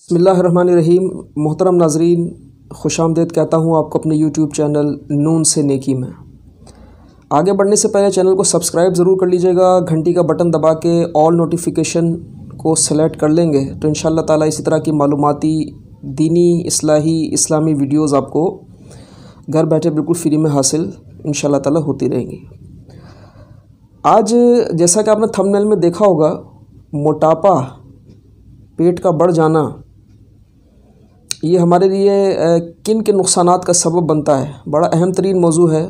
बिस्मिल्लाहिर्रहमानिर्रहीम। मोहतरम नाजरीन, खुशामदीद कहता हूँ आपको अपने यूट्यूब चैनल नून से नेकी में। आगे बढ़ने से पहले चैनल को सब्सक्राइब ज़रूर कर लीजिएगा। घंटी का बटन दबा के ऑल नोटिफिकेशन को सेलेक्ट कर लेंगे तो इंशाअल्लाह ताला इसी तरह की मालूमाती, दीनी, इस्लाही, इस्लामी वीडियोज़ आपको घर बैठे बिल्कुल फ्री में हासिल इंशाअल्लाह ताला होती रहेंगी। आज जैसा कि आपने थंबनेल में देखा होगा, मोटापा, पेट का बढ़ जाना, ये हमारे लिए किन के नुकसानात का सबब बनता है, बड़ा अहम तरीन मौजू है।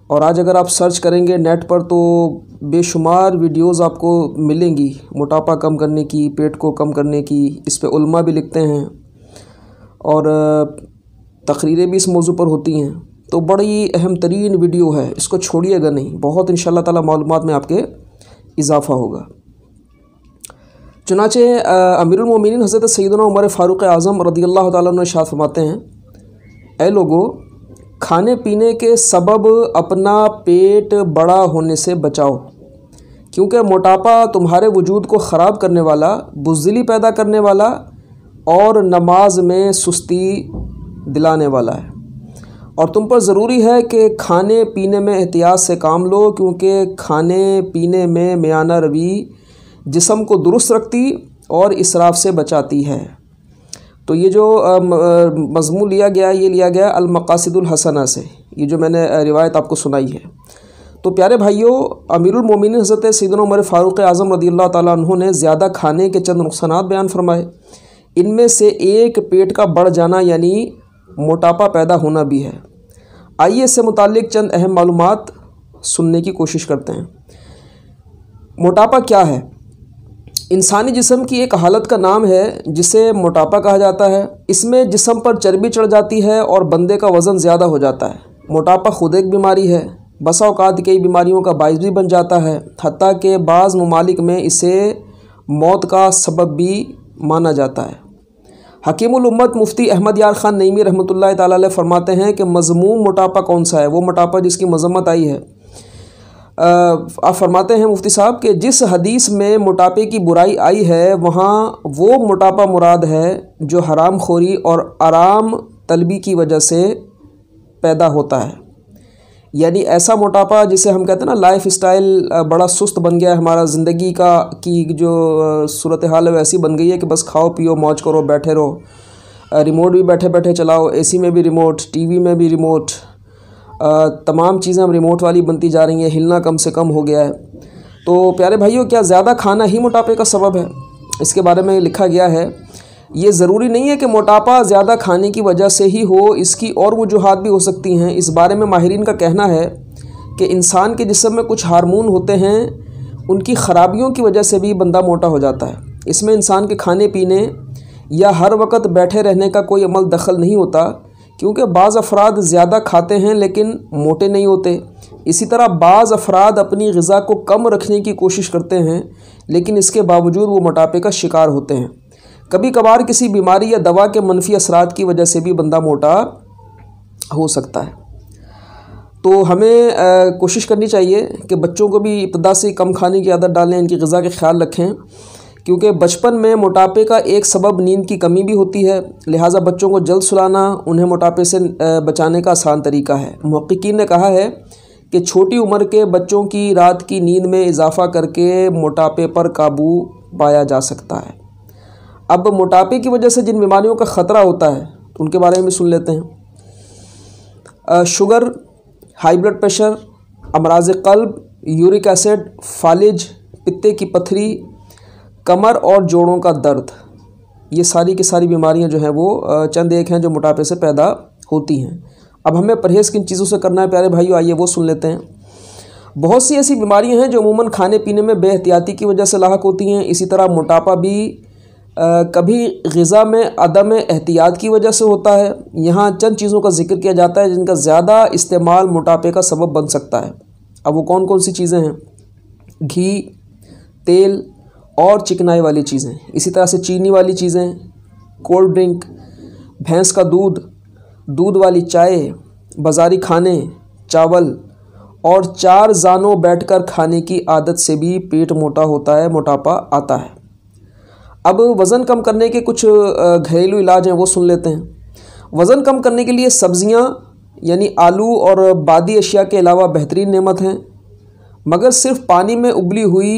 और आज अगर आप सर्च करेंगे नेट पर तो बेशुमार वीडियोज़ आपको मिलेंगी मोटापा कम करने की, पेट को कम करने की। इस पे उलमा भी लिखते हैं और तकरीरें भी इस मौजू पर होती हैं। तो बड़ी अहम तरीन वीडियो है, इसको छोड़िएगा नहीं। बहुत इंशाअल्लाह ताला मालूमात में आपके इजाफ़ा होगा। चुनाचे अमीरुल मोमिनीन हज़रत सैयदना उमर फ़ारूक़ आज़म रज़ियल्लाहु ताला अन्हु इरशाद फरमाते हैं, ऐ लोगो, खाने पीने के सबब अपना पेट बड़ा होने से बचाओ, क्योंकि मोटापा तुम्हारे वजूद को ख़राब करने वाला, बुज़दिली पैदा करने वाला और नमाज में सुस्ती दिलाने वाला है। और तुम पर ज़रूरी है कि खाने पीने में एहतियात से काम लो, क्योंकि खाने पीने में मियाना रवी जिस्म को दुरुस्त रखती और इसराफ से बचाती है। तो ये जो मज़मून लिया गया, ये लिया गया अल-मक़ासिदुल हसना से, ये जो मैंने रिवायत आपको सुनाई है। तो प्यारे भाइयों, अमीरुल मोमिनीन हज़रत सैयदना उमर फ़ारूक़ आज़म रज़ियल्लाहु ताला अन्हु ने ज़्यादा खाने के चंद नुकसानात बयान फरमाए। इनमें से एक पेट का बढ़ जाना यानी मोटापा पैदा होना भी है। आइए इससे मुताल्लिक़ चंद अहम मालूमात सुनने की कोशिश करते हैं। मोटापा क्या है? इंसानी जिस्म की एक हालत का नाम है जिसे मोटापा कहा जाता है। इसमें जिस्म पर चर्बी चढ़ जाती है और बंदे का वज़न ज़्यादा हो जाता है। मोटापा खुद एक बीमारी है, बसा औक़ात कई बीमारियों का बाइस भी बन जाता है। हत्ता के बाज़ ममालिक में इसे मौत का सबब भी माना जाता है। हकीमुल उम्मत मुफ्ती अहमद यार ख़ान नईमी रहमतुल्लाह ताला अलैह फरमाते हैं कि मज़मूम मोटापा कौन सा है? वो मोटापा जिसकी मज़म्मत आई है। आप फरमाते हैं मुफ्ती साहब कि जिस हदीस में मोटापे की बुराई आई है, वहाँ वो मोटापा मुराद है जो हराम खोरी और आराम तलबी की वजह से पैदा होता है। यानी ऐसा मोटापा जिसे हम कहते हैं ना, लाइफ स्टाइल बड़ा सुस्त बन गया है, हमारा ज़िंदगी का की जो सूरत हाल है वैसी बन गई है कि बस खाओ पियो मौज करो बैठे रहो। रिमोट भी बैठे बैठे चलाओ, एसी में भी रिमोट, टीवी में भी रिमोट, तमाम चीज़ें अब रिमोट वाली बनती जा रही हैं, हिलना कम से कम हो गया है। तो प्यारे भाइयों, क्या ज़्यादा खाना ही मोटापे का सबब है? इसके बारे में लिखा गया है, ये ज़रूरी नहीं है कि मोटापा ज़्यादा खाने की वजह से ही हो, इसकी और वजूहात भी हो सकती हैं। इस बारे में माहिरीन का कहना है कि इंसान के जिस्म में कुछ हार्मोन होते हैं, उनकी ख़राबियों की वजह से भी बंदा मोटा हो जाता है। इसमें इंसान के खाने पीने या हर वक्त बैठे रहने का कोई अमल दखल नहीं होता, क्योंकि बाज़ अफराद ज़्यादा खाते हैं लेकिन मोटे नहीं होते। इसी तरह बाज़ अफराद अपनी ग़िज़ा को कम रखने की कोशिश करते हैं, लेकिन इसके बावजूद वो मोटापे का शिकार होते हैं। कभी कभार किसी बीमारी या दवा के मनफी असरात की वजह से भी बंदा मोटा हो सकता है। तो हमें कोशिश करनी चाहिए कि बच्चों को भी इब्तिदा से कम खाने की आदत डालें, इनकी ग़िज़ा का ख्याल रखें, क्योंकि बचपन में मोटापे का एक सबब नींद की कमी भी होती है। लिहाजा बच्चों को जल्द सुलाना उन्हें मोटापे से बचाने का आसान तरीका है। मुहक्किकीन ने कहा है कि छोटी उम्र के बच्चों की रात की नींद में इजाफ़ा करके मोटापे पर काबू पाया जा सकता है। अब मोटापे की वजह से जिन बीमारियों का ख़तरा होता है उनके बारे में सुन लेते हैं। शुगर, हाई ब्लड प्रेशर, अमराज़ क़ल्ब, यूरिक एसिड, फालिज, पित्ते की पथरी, कमर और जोड़ों का दर्द, ये सारी की सारी बीमारियां जो हैं वो चंद एक हैं जो मोटापे से पैदा होती हैं। अब हमें परहेज़ किन चीज़ों से करना है प्यारे भाइयों, आइए वो सुन लेते हैं। बहुत सी ऐसी बीमारियां हैं जो अमूमन खाने पीने में बेहतियाती की वजह से लाहक होती हैं। इसी तरह मोटापा भी कभी ग़िज़ा में अदम एहतियात की वजह से होता है। यहाँ चंद चीज़ों का जिक्र किया जाता है जिनका ज़्यादा इस्तेमाल मोटापे का सबब बन सकता है। अब वो कौन कौन सी चीज़ें हैं? घी, तेल और चिकनाई वाली चीज़ें, इसी तरह से चीनी वाली चीज़ें, कोल्ड ड्रिंक, भैंस का दूध, दूध वाली चाय, बाज़ारी खाने, चावल और चार जानों बैठकर खाने की आदत से भी पेट मोटा होता है, मोटापा आता है। अब वज़न कम करने के कुछ घरेलू इलाज हैं, वो सुन लेते हैं। वज़न कम करने के लिए सब्ज़ियाँ यानी आलू और बादी अशिया के अलावा बेहतरीन नेमत हैं, मगर सिर्फ पानी में उबली हुई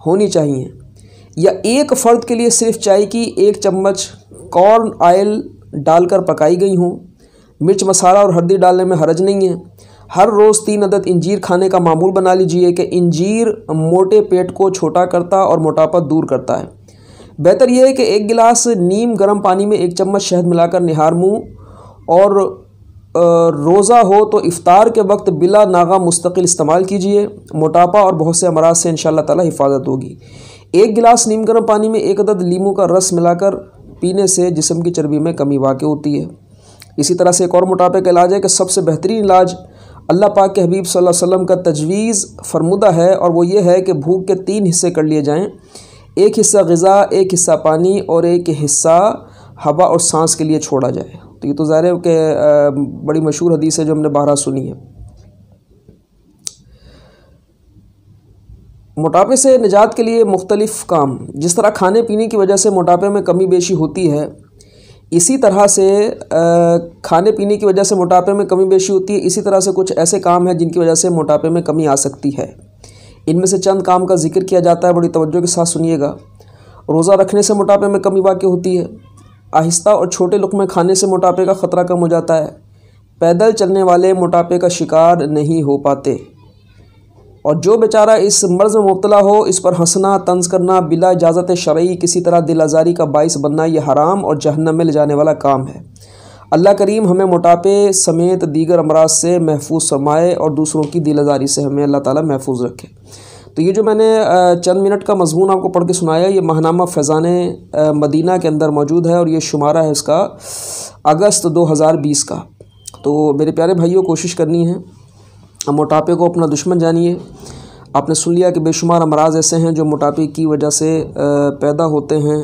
होनी चाहिए, या एक फ़र्द के लिए सिर्फ चाय की 1 चम्मच कॉर्न ऑयल डालकर पकाई गई हों। मिर्च मसाला और हल्दी डालने में हर्ज नहीं है। हर रोज़ 3 अदद इंजीर खाने का मामूल बना लीजिए कि इंजीर मोटे पेट को छोटा करता और मोटापा दूर करता है। बेहतर यह है कि 1 गिलास नीम गर्म पानी में 1 चम्मच शहद मिलाकर निहार मुँह और रोज़ा हो तो इफ्तार के वक्त बिला नागा मुस्तकिल इस्तेमाल कीजिए। मोटापा और बहुत से अमराज से इंशाअल्लाह ताला हिफाजत होगी। 1 गिलास नीम गर्म पानी में 1 अदद लीमू का रस मिलाकर पीने से जिस्म की चर्बी में कमी वाक़ होती है। इसी तरह से एक और मोटापे का इलाज है कि सबसे बेहतरीन इलाज अल्लाह पाक के हबीब सल्लल्लाहु अलैहि वसल्लम का तजवीज़ फरमुदा है, और वो ये है कि भूख के 3 हिस्से कर लिए जाएँ। 1 हिस्सा ग़िज़ा, 1 हिस्सा पानी और 1 हिस्सा हवा और सांस के लिए छोड़ा जाए। तो ये तो ज़ाहिर है कि बड़ी मशहूर हदीस है जो हमने 12 सुनी है। मोटापे से निजात के लिए मुख्तलिफ़ काम, जिस तरह खाने पीने की वजह से मोटापे में कमी बेशी होती है, इसी तरह से खाने पीने की वजह से मोटापे में कमी बेशी होती है, इसी तरह से कुछ ऐसे काम हैं जिनकी वजह से मोटापे में कमी आ सकती है। इनमें से चंद काम का जिक्र किया जाता है, बड़ी तवज्जो के साथ सुनिएगा। रोज़ा रखने से मोटापे में कमी वाक़ होती है। आहिस्ता और छोटे लुक़मे खाने से मोटापे का ख़तरा कम हो जाता है। पैदल चलने वाले मोटापे का शिकार नहीं हो पाते, और जो बेचारा इस मर्ज़ में मुब्तला हो, इस पर हंसना तंज़ करना बिला इजाज़त शरई किसी तरह दिल आज़ारी का बाइस बनना, यह हराम और जहन्नम में ले जाने वाला काम है। अल्लाह करीम हमें मोटापे समेत दीगर अमराज से महफूज फरमाए और दूसरों की दिल आज़ारी से हमें अल्लाह ताला महफूज रखे। तो ये जो मैंने चंद मिनट का मज़मून आपको पढ़ के सुनाया, ये माहनामा फैज़ान मदीना के अंदर मौजूद है, और ये शुमारा है इसका अगस्त 2020 का। तो मेरे प्यारे भाइयों, कोशिश करनी है मोटापे को अपना दुश्मन जानिए। आपने सुन लिया कि बेशुमार अमराज ऐसे हैं जो मोटापे की वजह से पैदा होते हैं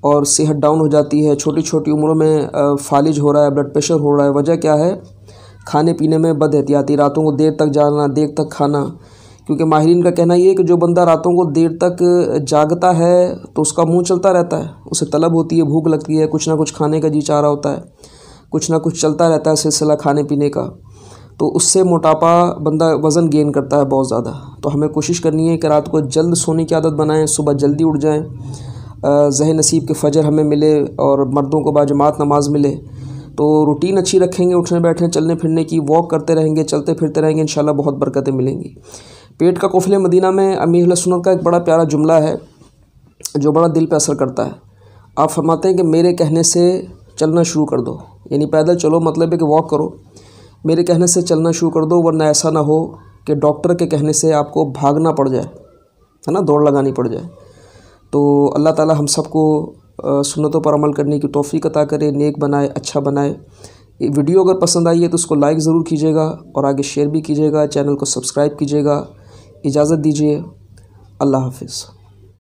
और सेहत डाउन हो जाती है। छोटी छोटी उम्रों में फालिज हो रहा है, ब्लड प्रेशर हो रहा है। वजह क्या है? खाने पीने में बद एहतियाती, रातों को देर तक जागना, देर तक खाना। क्योंकि माहिरीन का कहना ये है कि जो बंदा रातों को देर तक जागता है तो उसका मुंह चलता रहता है, उसे तलब होती है, भूख लगती है, कुछ ना कुछ खाने का जी चाह रहा होता है, कुछ ना कुछ चलता रहता है सिलसिला खाने पीने का। तो उससे मोटापा, बंदा वज़न गेन करता है बहुत ज़्यादा। तो हमें कोशिश करनी है कि रात को जल्द सोने की आदत बनाएं, सुबह जल्दी उठ जाएं, ज़ह नसीब के फ़जर हमें मिले और मर्दों को बाजमात नमाज मिले। तो रूटीन अच्छी रखेंगे, उठने बैठने चलने फिरने की, वॉक करते रहेंगे, चलते फिरते रहेंगे, इंशाल्लाह बहुत बरकतें मिलेंगी। पेट का कुफले मदीना में अमीर अहले सुन्नत का एक बड़ा प्यारा जुमला है जो बड़ा दिल पे असर करता है। आप फरमाते हैं कि मेरे कहने से चलना शुरू कर दो, यानी पैदल चलो, मतलब है कि वॉक करो। मेरे कहने से चलना शुरू कर दो, वरना ऐसा ना हो कि डॉक्टर के कहने से आपको भागना पड़ जाए, है ना, दौड़ लगानी पड़ जाए। तो अल्लाह ताला हम सबको सुन्नतों पर अमल करने की तौफीक अता करे, नेक बनाए, अच्छा बनाए। ये वीडियो अगर पसंद आई है तो उसको लाइक ज़रूर कीजिएगा और आगे शेयर भी कीजिएगा, चैनल को सब्सक्राइब कीजिएगा। इजाज़त दीजिए, अल्लाह हाफ़िज़।